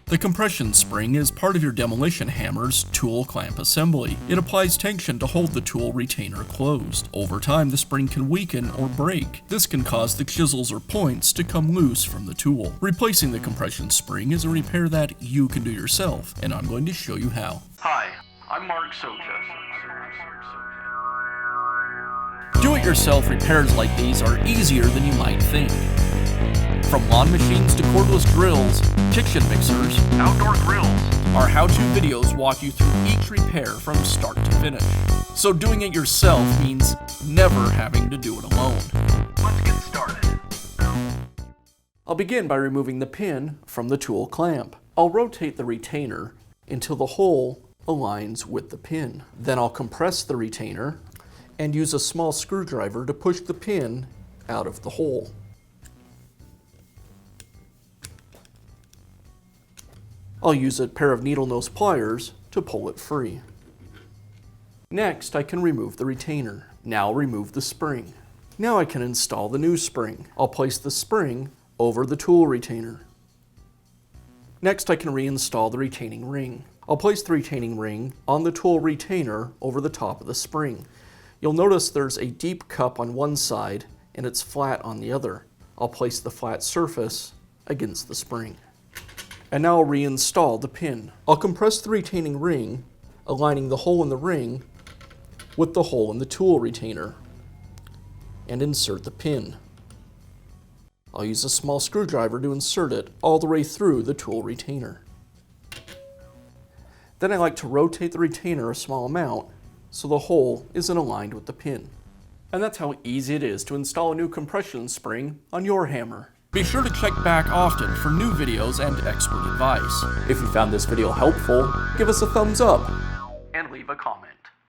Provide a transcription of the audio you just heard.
The compression spring is part of your Demolition Hammer's tool clamp assembly. It applies tension to hold the tool retainer closed. Over time, the spring can weaken or break. This can cause the chisels or points to come loose from the tool. Replacing the compression spring is a repair that you can do yourself, and I'm going to show you how. Hi, I'm Mark Socha. Do-it-yourself repairs like these are easier than you might think. From lawn machines to cordless drills, kitchen mixers, Outdoor grills. our how-to videos walk you through each repair from start to finish. So doing it yourself means never having to do it alone. Let's get started. I'll begin by removing the pin from the tool clamp. I'll rotate the retainer until the hole aligns with the pin. Then I'll compress the retainer and use a small screwdriver to push the pin out of the hole. I'll use a pair of needle nose pliers to pull it free. Next, I can remove the retainer. Now I'll remove the spring. Now I can install the new spring. I'll place the spring over the tool retainer. Next, I can reinstall the retaining ring. I'll place the retaining ring on the tool retainer over the top of the spring. You'll notice there's a deep cup on one side and it's flat on the other. I'll place the flat surface against the spring. And now I'll reinstall the pin. I'll compress the retaining ring, aligning the hole in the ring with the hole in the tool retainer, and insert the pin. I'll use a small screwdriver to insert it all the way through the tool retainer. Then I like to rotate the retainer a small amount so the hole isn't aligned with the pin. And that's how easy it is to install a new compression spring on your hammer. Be sure to check back often for new videos and expert advice. If you found this video helpful, give us a thumbs up And leave a comment.